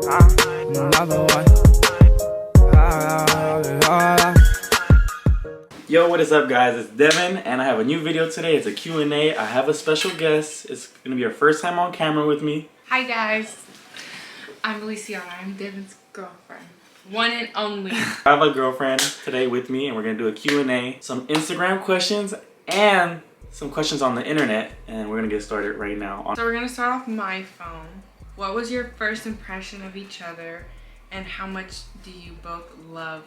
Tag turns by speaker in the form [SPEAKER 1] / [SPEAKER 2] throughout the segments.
[SPEAKER 1] Another one.
[SPEAKER 2] Yo, what is up guys? It's Devin and I have a new video today. It's a Q&A. I have a special guest. It's gonna be her first time on camera with me.
[SPEAKER 3] Hi guys, I'm Luciana. I'm Devin's girlfriend. One and only.
[SPEAKER 2] I have a girlfriend today with me and we're gonna do a Q&A, some Instagram questions and some questions on the internet, and we're gonna get started right now.
[SPEAKER 3] So we're gonna start off my phone. What was your first impression of each other and how much do you both love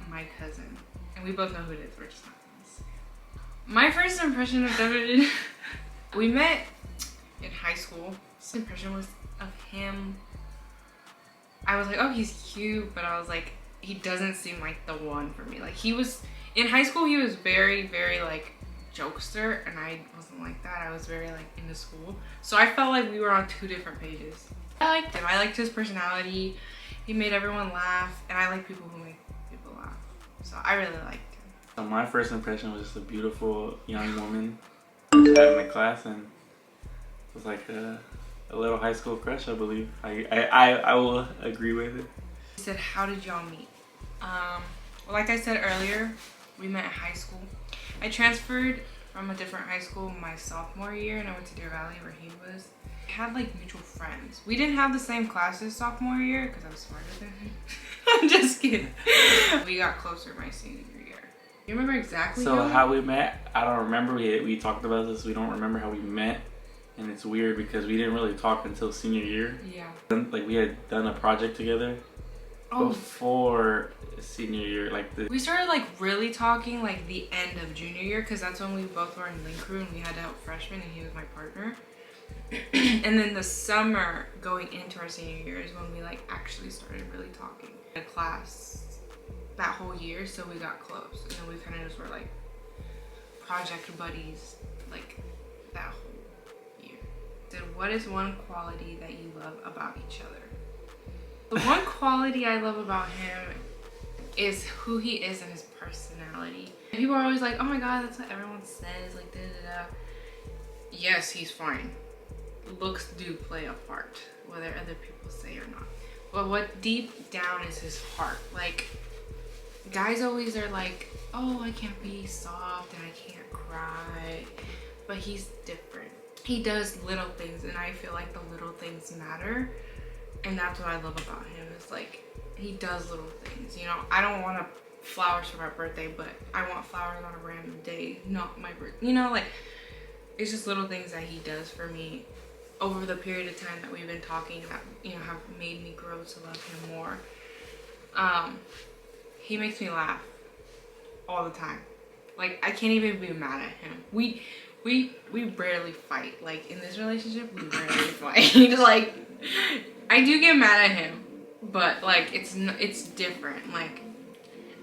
[SPEAKER 3] my cousin? And we both know who it is, we're just not gonna say. My first impression of Devin, we met in high school. First impression was of him. I was like, oh, he's cute, but I was like, he doesn't seem like the one for me. Like, he was, in high school, he was very, very like jokester, and I wasn't like that. I was very like into school. So I felt like we were on two different pages. I liked him. I liked his personality. He made everyone laugh, and I like people who make people laugh. So I really liked him.
[SPEAKER 2] So my first impression was just a beautiful young woman I was having in class, and it was like a little high school crush, I believe. I will agree with it.
[SPEAKER 3] He said, how did y'all meet? Well, like I said earlier, we met at high school. I transferred from a different high school my sophomore year, and I went to Deer Valley where he was. We had like mutual friends. We didn't have the same classes sophomore year because I was smarter than him. I'm just kidding. We got closer my senior year. You remember exactly
[SPEAKER 2] how we met? I don't remember. We talked about this. We don't remember how we met. And it's weird because we didn't really talk until senior year.
[SPEAKER 3] Yeah.
[SPEAKER 2] Like we had done a project together before senior year.
[SPEAKER 3] We started like really talking like the end of junior year because that's when we both were in link crew and we had to help freshmen and he was my partner. And then the summer going into our senior year is when we like actually started really talking. In class that whole year, so we got close. And then we kind of just were like project buddies like that whole year. So what is one quality that you love about each other? The one quality I love about him is who he is and his personality. People are always like, oh my god, that's what everyone says, like da da da. Yes, he's fine. Looks do play a part, whether other people say or not. But what deep down is his heart. Like, guys always are like, oh, I can't be soft and I can't cry. But he's different. He does little things, and I feel like the little things matter. And that's what I love about him, is like, he does little things. You know, I don't want flowers for my birthday, but I want flowers on a random day, not my birthday. You know, like, it's just little things that he does for me over the period of time that we've been talking that, you know, have made me grow to love him more. He makes me laugh all the time. Like, I can't even be mad at him. We rarely fight. Like, in this relationship, we rarely fight. Like, I do get mad at him, but like, it's different. Like,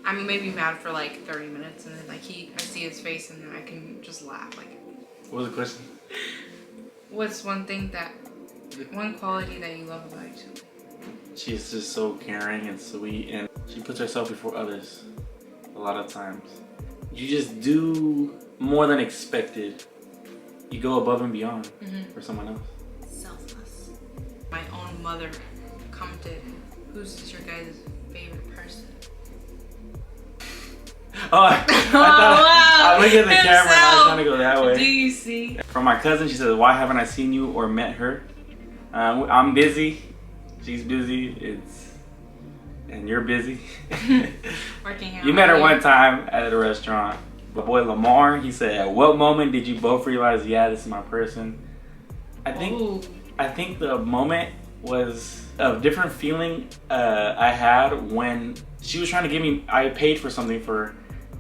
[SPEAKER 3] I'm maybe mad for like 30 minutes, and then like I see his face, and then I can just laugh. Like,
[SPEAKER 2] what was the question?
[SPEAKER 3] What's one quality that you love about each other?
[SPEAKER 2] She's just so caring and sweet, and she puts herself before others a lot of times. You just do more than expected. You go above and beyond for someone else.
[SPEAKER 3] Selfless. My own mother commented, who's your guys' favorite person?
[SPEAKER 2] Oh, I thought I looked at the camera and I was trying to go that way.
[SPEAKER 3] Do you see?
[SPEAKER 2] From my cousin, she says, why haven't I seen you or met her? I'm busy. She's busy. And you're busy.
[SPEAKER 3] Working out.
[SPEAKER 2] You met her one time at a restaurant. My boy Lamar, he said, at what moment did you both realize, yeah, this is my person? I think the moment was a different feeling I had when she was trying to give me, I paid for something for her.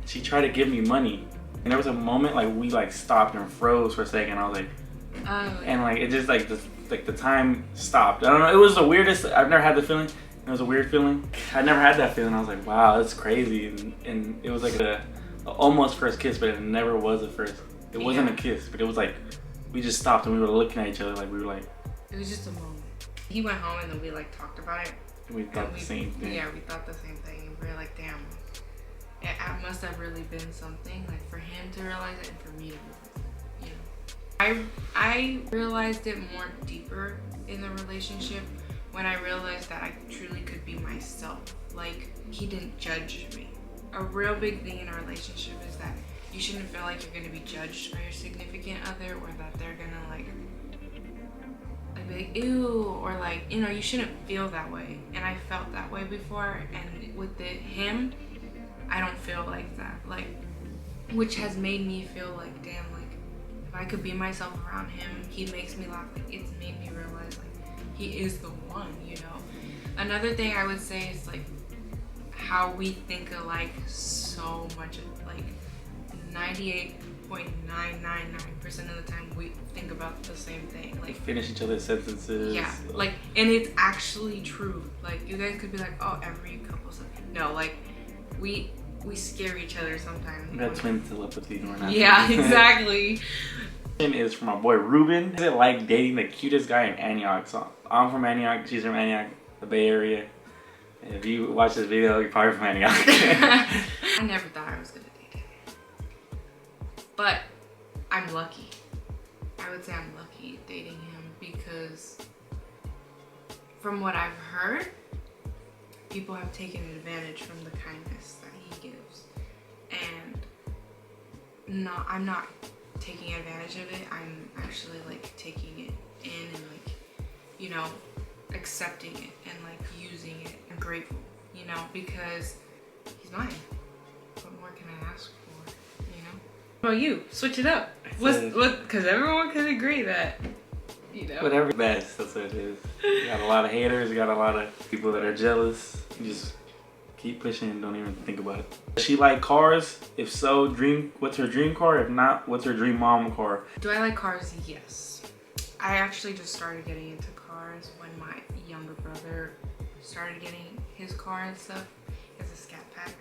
[SPEAKER 2] She tried to give me money. And there was a moment like we like stopped and froze for a second. I was like, oh. And like it just like the time stopped. I don't know. It was the weirdest. I've never had the feeling. It was a weird feeling. I never had that feeling. I was like, wow, that's crazy. And it was like a almost first kiss, but it never was a first. It wasn't a kiss, but it was like we just stopped and we were looking at each other like we were like.
[SPEAKER 3] It was just a moment. He went home and then we like talked about it.
[SPEAKER 2] And we thought the same thing.
[SPEAKER 3] Yeah, we thought the same thing. And we were like, damn. It must have really been something, like for him to realize it and for me to realize it, you know. I realized it more deeper in the relationship when I realized that he didn't judge me. A real big thing in a relationship is that you shouldn't feel like you're gonna be judged by your significant other, or that they're gonna like be like, ew, or like, you know, you shouldn't feel that way. And I felt that way before, and with him, I don't feel like that. Like, which has made me feel like, damn, like, if I could be myself around him, he makes me laugh. Like, it's made me realize, like, he is the one, you know? Another thing I would say is, like, how we think alike so much. Like, 98.999% of the time we think about the same thing. Like,
[SPEAKER 2] finish each other's sentences.
[SPEAKER 3] Yeah, like, and it's actually true. Like, you guys could be like, oh, every couple says. No, like, we scare each other sometimes.
[SPEAKER 2] We got twin telepathy.
[SPEAKER 3] Yeah, exactly.
[SPEAKER 2] Is from my boy Ruben. Is it like dating the cutest guy in Antioch? So I'm from Antioch, she's from Antioch, the Bay Area. If you watch this video, you're probably from Antioch.
[SPEAKER 3] I never thought I was gonna date him, but I'm lucky. I would say I'm lucky dating him, because from what I've heard, people have taken advantage from the kindness that he gives, and I'm not taking advantage of it. I'm actually like taking it in and like, you know, accepting it and like using it. I'm grateful, you know, because he's mine. What more can I ask for, you know? What about you? Switch it up. Because everyone can agree that, you know,
[SPEAKER 2] whatever best, that's what it is. You got a lot of haters, you got a lot of people that are jealous. You just keep pushing and don't even think about it. Does she like cars? If so, what's her dream car? If not, what's her dream mom car?
[SPEAKER 3] Do I like cars? Yes. I actually just started getting into cars when my younger brother started getting his car and stuff. He has a Scat Pack.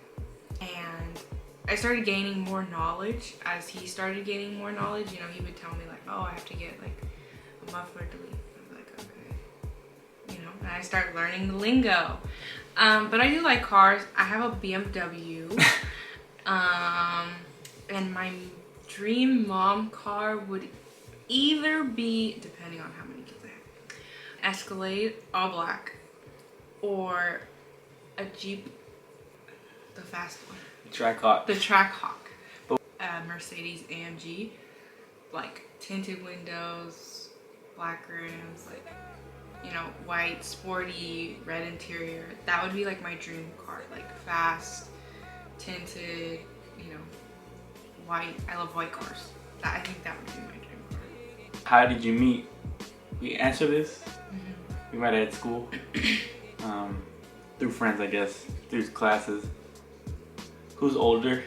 [SPEAKER 3] And I started gaining more knowledge as he started gaining more knowledge. You know, he would tell me like, oh, I have to get like a muffler delete. I'm like, okay. You know, and I started learning the lingo. But I do like cars. I have a BMW. And my dream mom car would either be, depending on how many kids I have, Escalade, all black, or a Jeep, the fast one.
[SPEAKER 2] Trackhawk.
[SPEAKER 3] The Trackhawk. Mercedes AMG, like tinted windows, black rims, like, you know, white, sporty, red interior. That would be like my dream car, like fast, tinted, you know, white. I love white cars. I think that would be my dream car.
[SPEAKER 2] How did you meet? We answer this. Mm-hmm. We met at school. Through friends, I guess. Through classes. Who's older?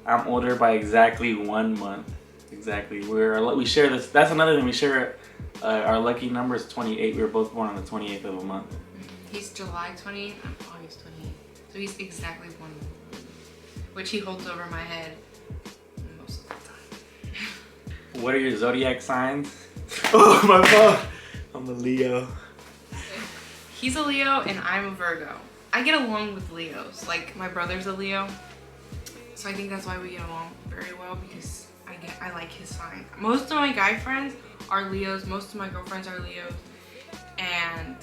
[SPEAKER 2] I'm older by exactly 1 month. Exactly. We share this. That's another thing. We share our lucky number is 28. We were both born on the 28th of a month.
[SPEAKER 3] He's July 28th. I'm August 28th. So he's exactly 1 month. Which he holds over my head most of the time.
[SPEAKER 2] What are your zodiac signs? Oh, my God. I'm a Leo.
[SPEAKER 3] He's a Leo and I'm a Virgo. I get along with Leos. Like, my brother's a Leo. So I think that's why we get along very well, because I like his sign. Most of my guy friends are Leos. Most of my girlfriends are Leos. And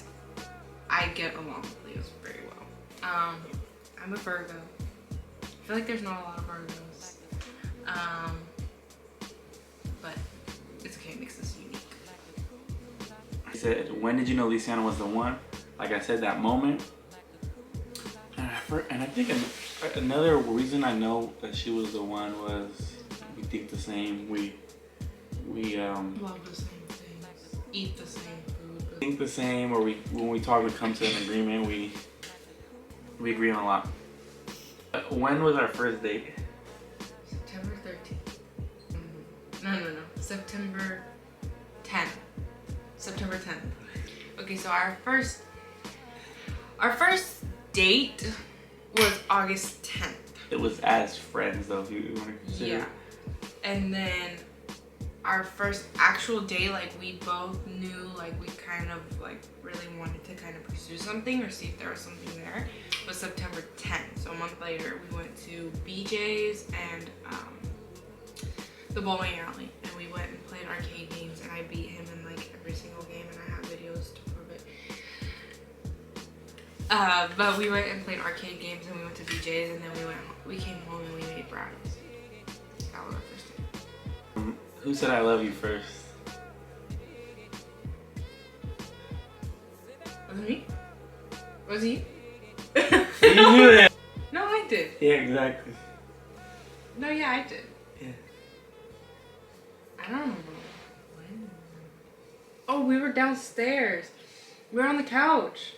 [SPEAKER 3] I get along with Leos very well. I'm a Virgo. I feel like there's not a lot of Virgos. But it's okay, it makes us unique.
[SPEAKER 2] He said, when did you know Luciana was the one? Like I said, that moment. And I think another reason I know that she was the one was we think the same. We
[SPEAKER 3] love the same things, eat the same food,
[SPEAKER 2] think the same, or when we talk, we come to an agreement. We agree on a lot. When was our first date?
[SPEAKER 3] September 13th. No. September 10th. September 10th. Okay, so our first date was August 10th.
[SPEAKER 2] It was as friends, though, if you want to consider.
[SPEAKER 3] Yeah. And then our first actual date, like, we both knew, like, we kind of, like, really wanted to kind of pursue something or see if there was something there, was September 10th. So a month later, we went to BJ's and the bowling alley. And we went and played arcade games, and I beat him in, like, every single game, and I have videos to prove it. But we went and played arcade games and we went to BJ's and then we came home and we made brownies. That was our first date.
[SPEAKER 2] Who said I love you first?
[SPEAKER 3] Was it me? Was he?
[SPEAKER 2] You knew that.
[SPEAKER 3] No, I did.
[SPEAKER 2] Yeah, exactly.
[SPEAKER 3] No, yeah, I did.
[SPEAKER 2] Yeah.
[SPEAKER 3] I don't remember when. Oh, we were downstairs. We were on the couch.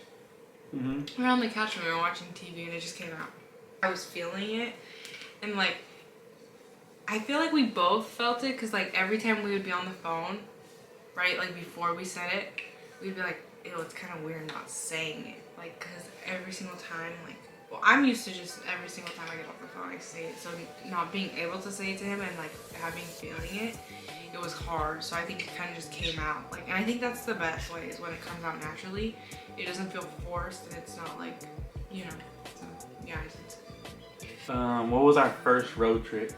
[SPEAKER 2] Mm-hmm.
[SPEAKER 3] We were on the couch and we were watching TV and it just came out. I was feeling it. And like, I feel like we both felt it because like every time we would be on the phone, right? Like before we said it, we'd be like, ew, it's kind of weird not saying it. Like, because every single time, like, well, I'm used to just every single time I get off the phone, I say it. So not being able to say it to him and like feeling it, it was hard. So I think it kind of just came out. Like, and I think that's the best way is when it comes out naturally. It doesn't feel forced and it's not like, you know. So yeah, I did.
[SPEAKER 2] What was our first road trip?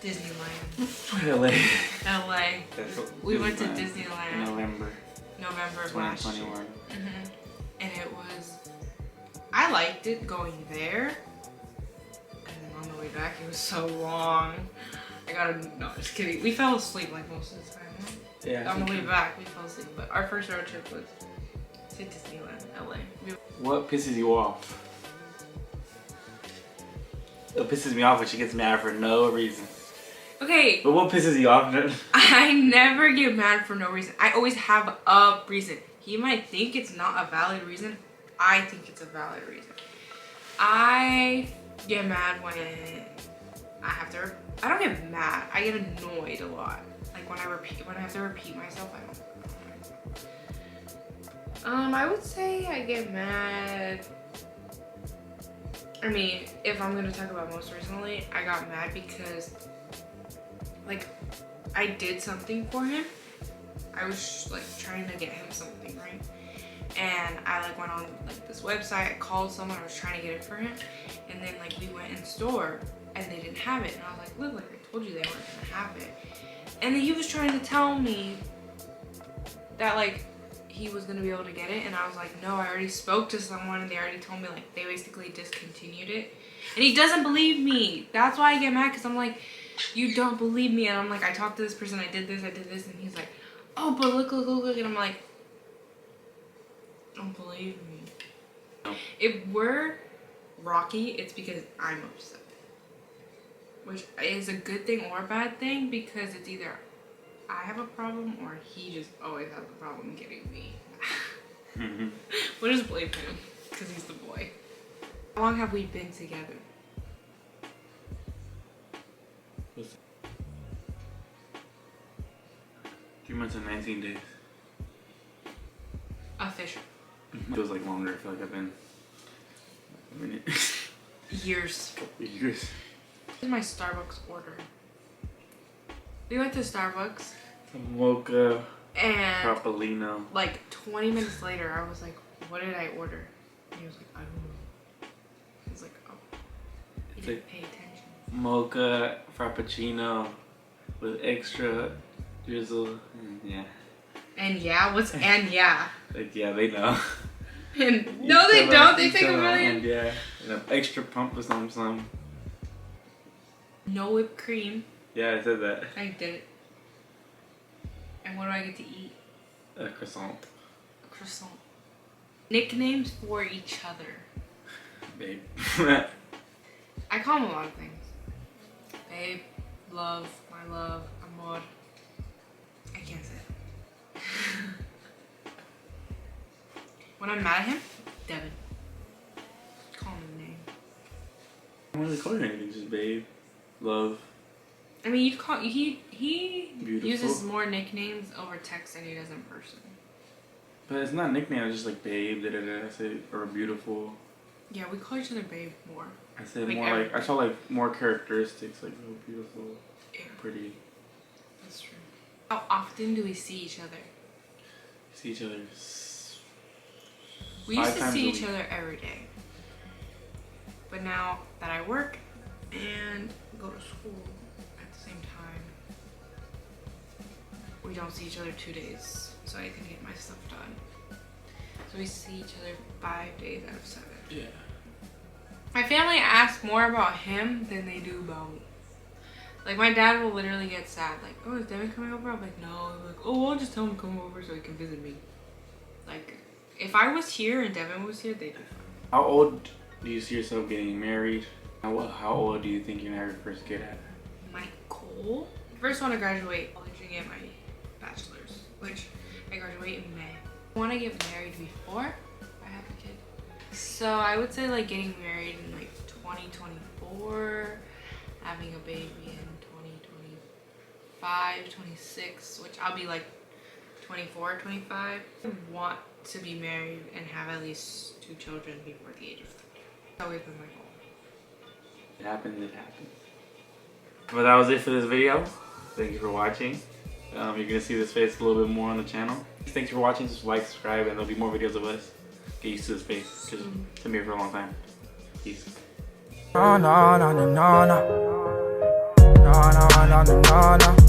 [SPEAKER 3] Disneyland.
[SPEAKER 2] LA.
[SPEAKER 3] LA. We went to Disneyland.
[SPEAKER 2] In November
[SPEAKER 3] of last year.
[SPEAKER 2] 2021.
[SPEAKER 3] And it was, I liked it going there. And then on the way back, it was so long. No, just kidding. We fell asleep like most of the time.
[SPEAKER 2] Yeah.
[SPEAKER 3] On the way back, we fell asleep. But our first road trip was to Disneyland, LA.
[SPEAKER 2] What pisses you off? What pisses me off when she gets mad for no reason.
[SPEAKER 3] Okay.
[SPEAKER 2] But what pisses you off?
[SPEAKER 3] I never get mad for no reason. I always have a reason. He might think it's not a valid reason. I think it's a valid reason. I get mad when I don't get mad. I get annoyed a lot. Like when I have to repeat myself, I don't. I would say I get mad. I mean, if I'm gonna talk about most recently, I got mad because like I did something for him. I was like trying to get him something, right? And I like went on like this website, I called someone, I was trying to get it for him, and then like we went in store and they didn't have it, and I was like, look, like I told you they weren't gonna have it. And then he was trying to tell me that like he was gonna be able to get it, and I was like, no, I already spoke to someone and they already told me like they basically discontinued it. And he doesn't believe me. That's why I get mad, because I'm like, you don't believe me. And I'm like, I talked to this person, I did this, and he's like, oh, but look, and I'm like, don't believe me.
[SPEAKER 2] No.
[SPEAKER 3] If we're rocky, it's because I'm upset. Which is a good thing or a bad thing, because it's either I have a problem or he just always has a problem getting me. We'll just blame him, because he's the boy. How long have we been together?
[SPEAKER 2] 3 months and 19 days.
[SPEAKER 3] Official.
[SPEAKER 2] It feels like longer. I feel like I've been a minute.
[SPEAKER 3] Years.
[SPEAKER 2] Years.
[SPEAKER 3] This is my Starbucks order. We went to Starbucks.
[SPEAKER 2] Some mocha.
[SPEAKER 3] And
[SPEAKER 2] Frappuccino.
[SPEAKER 3] like 20 minutes later, I was like, what did I order? And he was like, I don't know. I was like, oh. He didn't pay attention.
[SPEAKER 2] Mocha Frappuccino with extra drizzle. Yeah.
[SPEAKER 3] And yeah? What's and yeah?
[SPEAKER 2] Like, yeah, they know.
[SPEAKER 3] And no, they don't. They take a million.
[SPEAKER 2] And yeah. And an extra pump or something.
[SPEAKER 3] No whipped cream.
[SPEAKER 2] Yeah, I said that.
[SPEAKER 3] I did it. And what do I get to eat?
[SPEAKER 2] A croissant.
[SPEAKER 3] A croissant. Nicknames for each other.
[SPEAKER 2] Babe.
[SPEAKER 3] I call him a lot of things. Babe, love, my love, amor. I can't say it. When I'm mad at him, Devin. Call him a name.
[SPEAKER 2] I don't really call her anything, just babe, love.
[SPEAKER 3] I mean, you call he
[SPEAKER 2] Beautiful.
[SPEAKER 3] uses more nicknames over text than he does in person.
[SPEAKER 2] But it's not a nickname, it's just like babe, I say, or beautiful.
[SPEAKER 3] Yeah, we call each other babe more.
[SPEAKER 2] I say
[SPEAKER 3] like
[SPEAKER 2] more like, I saw like more characteristics, like oh, beautiful,
[SPEAKER 3] yeah,
[SPEAKER 2] pretty.
[SPEAKER 3] That's true. How often do we see each other?
[SPEAKER 2] See each other.
[SPEAKER 3] We used to see each other every day. But now that I work and go to school at the same time, we don't see each other 2 days so I can get my stuff done. So we see each other 5 days out of 7.
[SPEAKER 2] Yeah.
[SPEAKER 3] My family asks more about him than they do about me. Like, my dad will literally get sad. Like, oh, is Devin coming over? I'm like, no. Like, oh, I'll just tell him to come over so he can visit me. Like, if I was here and Devin was here, they'd be fine.
[SPEAKER 2] How old do you see yourself getting married? And how old do you think you're gonna first get at?
[SPEAKER 3] My goal? First, I want to graduate college and get my bachelor's, which I graduate in May. I want to get married before I have a kid. So I would say like getting married in like 2024, having a baby in 2025, 26, which I'll be like 24, 25. I want to be married and have at least 2 children before the age of 30. That's always been my goal.
[SPEAKER 2] It happens, it happens. Well, that was it for this video. Thank you for watching. You're gonna see this face a little bit more on the channel. Thanks for watching. Just like, subscribe, and there'll be more videos of us. Get used to this face, because it's been here for a long time. Peace.
[SPEAKER 1] No, no, no, no, no, no. No, no, no, no, no, no.